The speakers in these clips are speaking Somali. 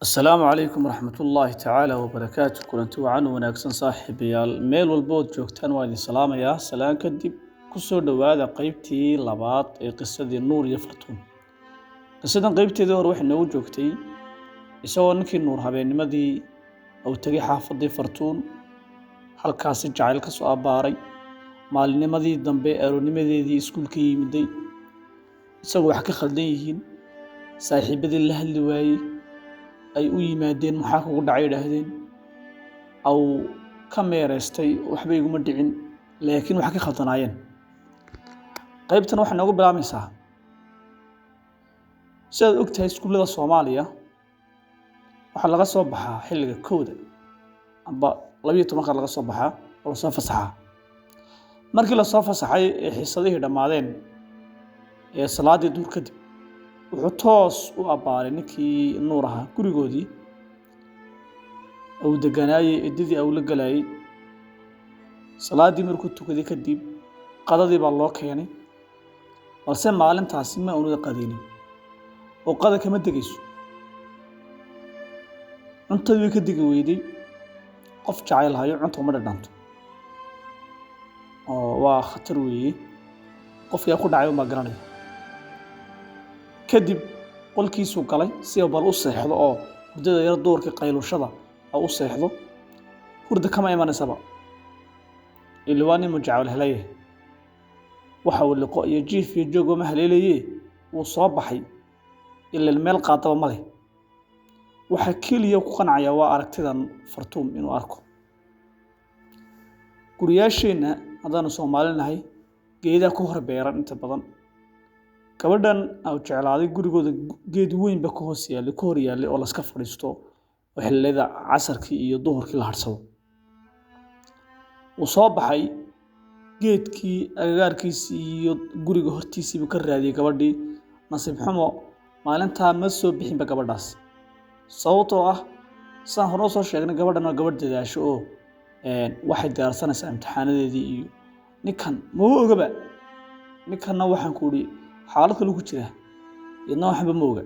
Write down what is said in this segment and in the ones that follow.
السلام عليكم ورحمة الله تعالى وبركاته. كلنتي وعن وناكسن صاحبيال ميل والبود joogtaan waa idin salaamayaa salaan kadib kusoo dhawaada qaybtii labaad ee qisadii Nuur iyo Fartuun. Qisadan qaybteedii hore waxay noogu joogtay isagoo ninkii Nuur habeennimadii uu tagay xaafadii Fartuun halkaasi jacayl ka soo abaaray maalinimadii dambe aroonimadeedii iskuulka yimiday isagoo wax ka khaldan yihiin saaxiibadii la hadli waayay ay u yimaadeen maxaa kugu dhacay yiraahdeen aw ka meereystay waxba iguma dhicin laakiin waxa ka khaldanaayeen qaybtan waxa noogu bilaamaysaa sidaad ogtahay iskuulada Soomaaliya waxa laga soo baxaa xilliga kooda amba 12 laga soo baxaa oo la soo fasaxaa markii la soo fasaxay ee xiisadihii dhamaadeen ee salaadii duur kadib wuxuu toos u abaaray ninkii Nuur ahaa gurigoodii uu deganaayay ididii uu la galayay salaadii markuu tukaday kadib qadadii baa loo keenay balse maalintaasi ma aanu qadinin oo qada kama degayso cuntadii ka degi weyday qof jacayl hayo cunto ma dhadhanto oo waa khatar weeye qofkii ku dhacay ma garanay kadib qolkiisu galay si uu bal u seexdo oo hurdada yar doorka qaylushada u seexdo hurda kama imaanaysaba ilwaani mujacawal helay waxa uu liqo iyo jiif iyo joogo ma haleelayay uu soo baxay ilaa meel qaadaba male waxa kaliya ku qancaya waa aragtidan Fartuun inuu arko guriyaasheena hadaan Soomaalinahay geedaha ku hor beeran inta badan gabadhan aw jeclaaday gurigooda geed weyn ba ka hoos yaallay ka hor yaallay oo la iska fadhiisto xilliyada casarkii iyo duhurkii la harsado uu soo baxay geedkii agagaarkiisii iyo guriga hortiisii ka raadiyay gabadhii nasiib xumo maalinta ma soo bixin ba gabadhaas sababtoo ah saan hore soo sheegnay gabadhan waa gabadh dadaasho oo waxay diyaarsanaysaa imtixaanadeedii iyo ninkan ma ogaba ninkanna waxaan ku uri xaalad kale ku jira iyadna waxba ma oga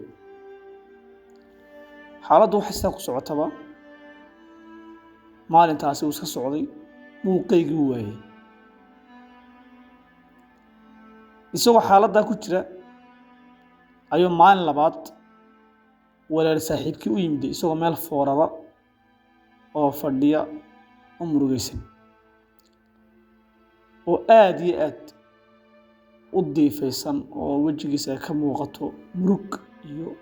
xaaladdu waxay ku socotaba maalintaasi uu iska socday muuqeygii waayay isagoo xaaladda ku jira ayuu maalin labaad walaal saaxiibkii u yimid isagoo meel foorara oo fadhiya oo murugaysan oo aad iyo aad u diifaysan oo wajigiisa ka muuqato murug iyo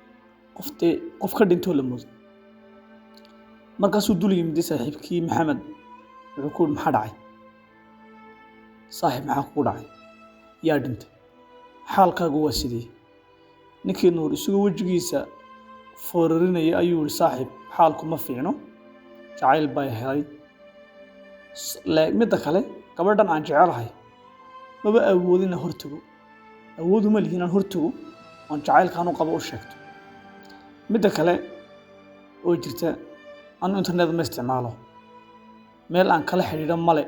qof ka dhinto la mud markaasuu dul yimid saaxiibkii Maxamed wuxuu ku maxaa dhacay saaxiib maxaa ku dhacay yaa dhintay xaalkaagu waa sidee ninkii Nuur isugu wajigiisa foorarinaya ayuu yiri saaxiib xaalku ma fiicno jacayl bay helay mid kale gabadhan aan jecelahay maba awoodin hortago awoodu ma lihiin hortago aan jacaylkaan u qabo u sheegto mid kale oo jirta aan internet ma isticmaalo meel aan kala xiriiro male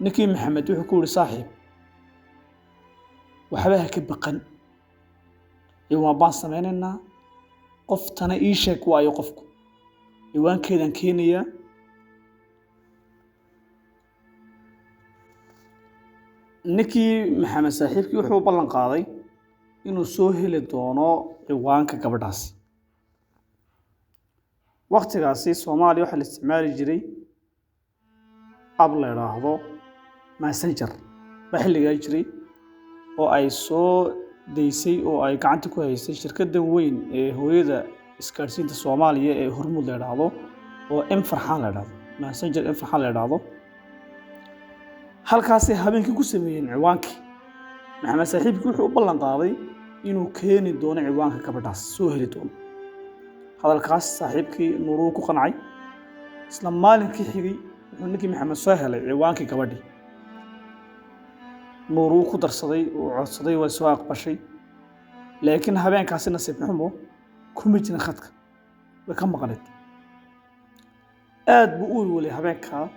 ninkii Maxamed wuxuu ku yiri saaxiib waxba ka baqan iyo baan sameeynaa qoftana ii sheeg waayo qofku iwaankeedan keenaya ninkii Maxamed saaxiibkii wuxuu ballan qaaday inuu soo heli doono ciwaanka gabadhaas waqtigaasi Soomaaliya waxa la isticmaali jiray ab la yiraahdo messenger xilliga jiray oo ay soo deysay oo ay gacanta ku haysay shirkadda weyn ee hooyada isgaarsiinta Soomaaliya ee Hormuud la yiraahdo oo Farxaan la yiraahdo messenger Farxaan la yiraahdo halkaasay habeenkii ku sameeyeen ciwaankii Maxamed saaxiibkii wuxuu u ballan qaaday inuu keeni doono ciwaanka gabadhaas soo heli doono hadalkaas saaxiibkii Nuur ku qancay isla maalinkii xigay wuxuu ninkii Maxamed soo helay ciwaankii gabadhii Nuur ku darsaday oo codsaday waa soo aqbashay laakiin habeenkaasi nasiib xumo kuma jirin khadka way ka maqnayd aad buu u wali habeenka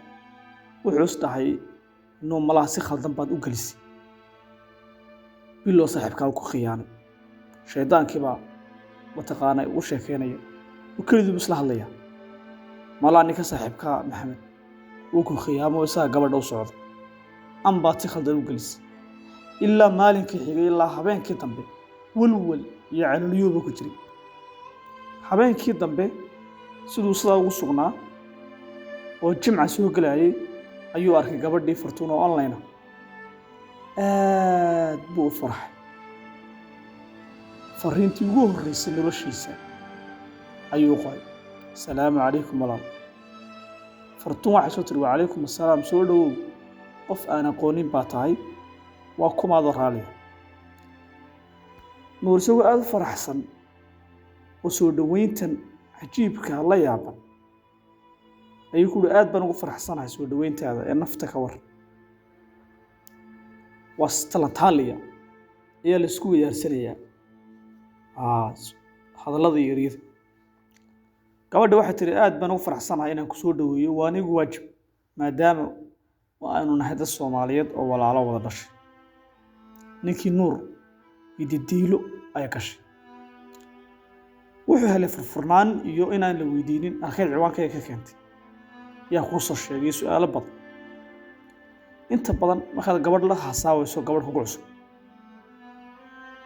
wuxuu isdahay إنه ملاصق خلدان بعد أجلس بيلو صاحب كاو كخيان شيطان كبا mataqaanaa u sheekeynaya وكلدي بس لها الليا مالا نيكا صاحبكا محمد وكو خيامو إساها قبل دو صعود أم باتي خلدو جلس إلا مالك حيغي إلا حبين كي دنبي ولول يعني اليوبو كجري حبين كي دنبي سيدو صدا وسقنا وجمع سوق لاي أيو أركي قبل دي فرتونو أونلاينا بو فرح فرينتي وقوه الرئيس اللي بشيسا أيو قاي السلام عليكم ورحمة الله فرتون waxay soo tiri وعليكم السلام soo dhawow qof aan aqoonin baa tahay waa kumaado raali nuur isagoo aad u faraxsan oo soo dhaweyntan cajiibka la yaaban ayuu ku aad baan ugu faraxsanahay soo dhaweyntaada ee nafta ka war was talataaliya ayaa la isku weydaarsanaya hadallada yaryar gabadha waxay tiri aad baan ugu faraxsanahay inaan ku soo dhaweeyo waa anigu waajib maadaama aanu nahay dad Soomaaliyeed oo walaalo wada dhashay ninkii nuur ididiilo ay gashay wuxuu helay furfurnaan iyo inaan la weydiinin arkay ciwaankay ka keentay yaa ku soo sheegay su'aalo badan inta badan marka gabadh la hasaawayso gabadh ku cusub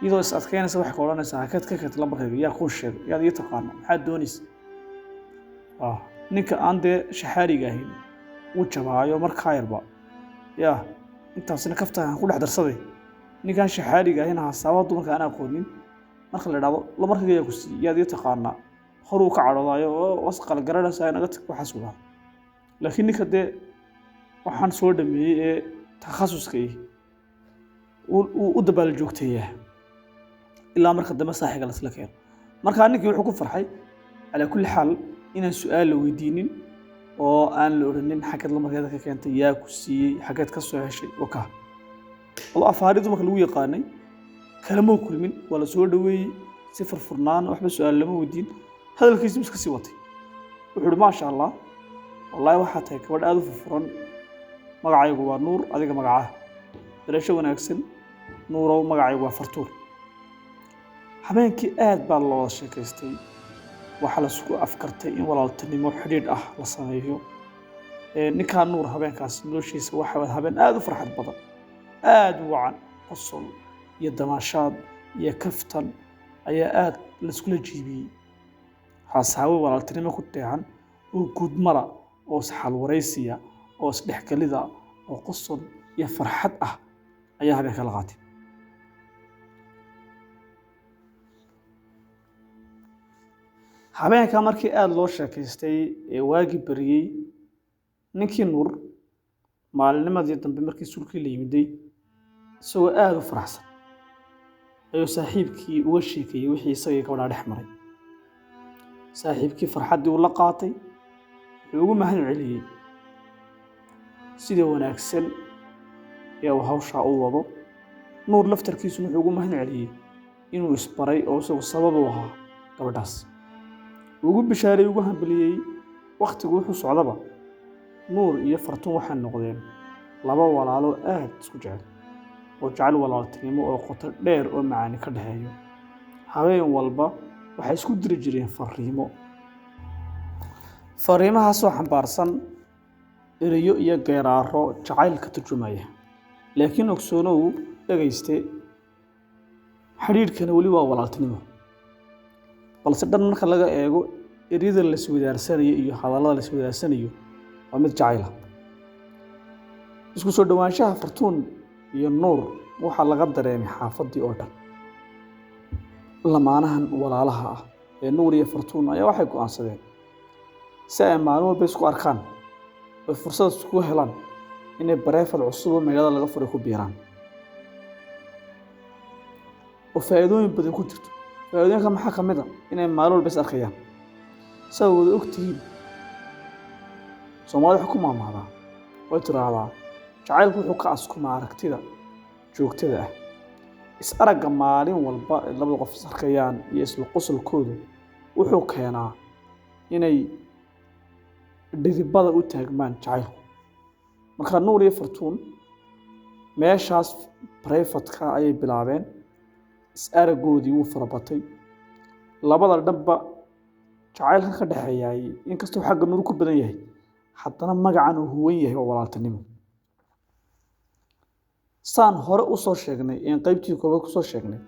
iyadoo is adkeynaysa wax ka oranaysa hakad ka keentay lambarkayga yaa ku sheegay yaa ii taqaan maxaa doonaysa ninka aan dee shaxaariga ahayn uu jabaayo markaa yarba yaa intaasina kaftaan ku dhex darsaday ninkan shaxaariga ahayn hasaawadu marka aan aqoonin marka la dhaado lambarkayga yaa ku siiyay yaa ii taqaan horuu ka cadhoodayo oo wasqal garanaysa inaga tag waxa suuqa laakiin ninka dee waxaan soo dhameeyay ee takhasuska u dabaal joogtaya ilaa marka dambe saaxiga la isla keen marka ninkii wuxuu ku farxay ala kulli xaal inaan su'aal la weydiinin oo aan la oranin xagad la markeeda ka keentay yaa ku siiyay xagad ka soo heshay waka wala afaaridu marka lagu yaqaanay kalamo kulmin wala soo dhaweeyay si furfurnaan waxba su'aal lama weydiin hadalkiisu iska sii watay wuxuu ma sha Allah wallahi waxa tahay gabadh aad u furfuran magacaygu waa nuur adiga magacaha barasho wanaagsan nuurow magacaygu waa fartuur habeenkii aad baa loo sheekaystay waxa la isku afkartay in walaaltinimo xidhiidh ah la sameeyo ninka nuur habeenkaas noloshiisa waxa habeen aad u farxad badan aad u wacan qosol iyo damaashaad iyo kaftan ayaa aad la isku la jiibiyay xasaawo walaaltinimo ku dheehan oo gudmara oo saxal waraysiya oo isdhexgalida oo qosol iyo farxad ah ayaa habeenka la qaatay habeenka markii aad loo sheekaystay ee waagi bariyay ninkii nuur maalinimadii dambe markii sulkii la yimiday isagoo aad u faraxsan ayuu saaxiibkii uga sheekayay wixii isaga gabadha dhex maray saaxiibkii farxadii uu la qaatay wuxuu ugu mahad celiyay sida wanaagsan ee uu hawsha u wado nuur laftarkiisu wuxuu ugu mahad celiyay inuu isbaray oo isagu sabab u ahaa gabadhaas ugu bishaaray ugu hambaliyay waqtigu wuxuu socdaba nuur iyo fartuun waxay noqdeen laba walaalo aad isku jecel oo jecel walaaltinimo oo qoto dheer oo macaani ka dhaxeeyo habeen walba waxay isku diri jireen fariimahaas oo xambaarsan erayo iyo geeraaro jacayl ka turjumaya laakiin ogsoonow dhagayste xiriirkana wali waa walaaltinimo balse dhan marka laga eego eriyada la isweydaaranayo iyo hadallada la isweydaaranayo waa mid jacayl ah isku soo dhawaanshaha fartuun iyo nuur waxa laga dareemay xaafadii oo dhan lamaanahan walaalaha ah ee nuur iyo fartuun ayaa waxay go'aansadeen si ay maalin walba isku arkaan oo fursad isku helaan inay bareefad cusub oo magaalada laga furay ku biiraan oo faa'iidooyin badan ku jirto faa'iidooyinka maxaa ka mid ah inay maalin walba is arkayaan sababta ogtihiin Soomaalidu waxa ku maamulaa way tiraahdaa jacaylku wuxuu ka askumaa aragtida joogtada ah is aragga maalin walba labada qof is arkayaan iyo isla qosolkoodu wuxuu keenaa inay dhidibada u taagmaan jacaylku marka nuur iyo fartuun meeshaas private-ka ayay bilaabeen is araggoodii wuu farabatay labada dhanba jacaylka ka dhexeeyay inkastoo xagga Nuur ku badan yahay haddana magacan uu huwan yahay waa walaaltinimo saan hore u soo sheegnay in qaybtii koobaad ku soo sheegnay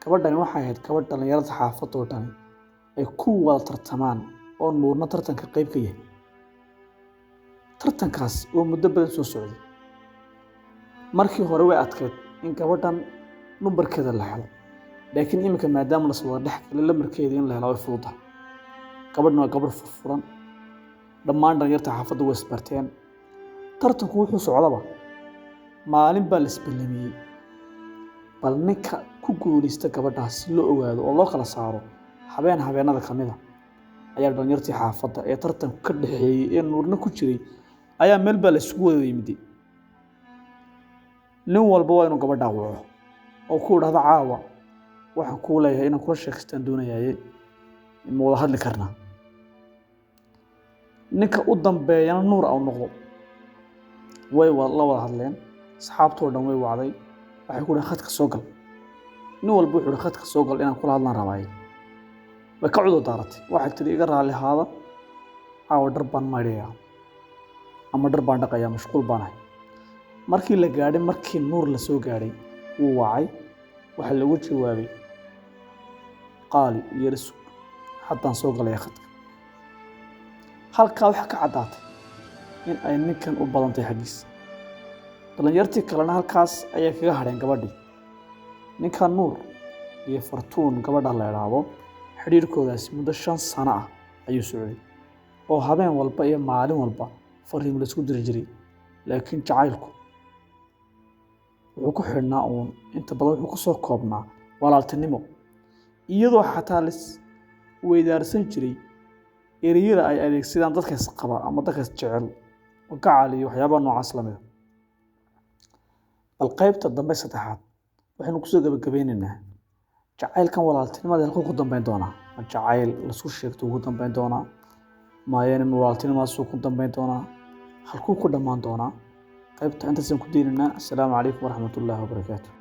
gabadhani waxay ahayd gabadh dhalinyarada xaafadda oo dhan ay ku wada tartamaan oo Nuurna tartanka qayb ka yahay tartankaas oo muddo badan soo socday markii hore way adkeed in gabadhan numbarkeeda la helo laakiin iminka maadaama la soo dhex galay lamarkeeda in la helo way fududahay gabadhna waa gabadh furfuran dhammaan dhalinyarta xaafadda way isbarteen tartanku wuxuu socdaba maalin baa la isballamiyey bal ninka ku guuleysta gabadhaas si loo ogaado oo loo kala saaro habeenada ka mid ah ayaa dhalinyartii xaafadda ee tartanku ka dhaxeeyay ee Nuurna ku jiray ayaa meel baa la isugu wada yimid nin walba waa inuu gabadha waco oo ku dhahdo caawa waxaan ku leeyahay inaan kula sheekaystaan doonayaay ma wada hadli karnaa ninka u dambeeyana Nuur au noqdo way la wada hadleen asxaabtoo dhan way wacday waxay ku dhahay khadka soo gal nin walba wuxuu dhahay khadka soo gal inaan kula hadlaan rabaayo way ka cudur daaratay waxay tiri iga raali ahaada caawa dhar baan maydhayaa ama dhar baan dhaqayaa mashquul baan ahay markii la gaadhay markii Nuur la soo gaadhay wuu wacay waxa lagu jawaabay qaali iyo rasuul haddaan soo galay khadka halkaa waxa ka cadaatay in ay ninkan u badantay xagiis dhalinyartii kalena halkaas ayay kaga hadheen gabadhii ninka Nuur iyo Fartuun gabadha la yiraahdo xiriirkoodaas muddo 5 sano ah ayuu socday oo habeen walba iyo maalin walba fariimo la isku diri jiray laakiin jacaylku wuxuu ku xidhnaa inta badan wuxuu ku soo koobnaa walaaltinimo iyadoo xataa lis weydaarsan jiray ereyada ay adeegsadaan dadka isqaba ama dadka jecel oo gacal iyo waxyaabaha noocaas la mid ah bal qaybta dambe saddexaad waxaynu ku soo gabagabeynaynaa jacaylkan walaaltinimada halkuu ku dambeyn doonaa ma jacayl la isku sheegto ugu dambeyn doonaa ma walaaltinimadaas ku dambeyn doonaa halkuu ku dhammaan doonaa qaybta intaasaan ku diinanaa assalaamu calaykum waraxmatullaahi wabarakaatuh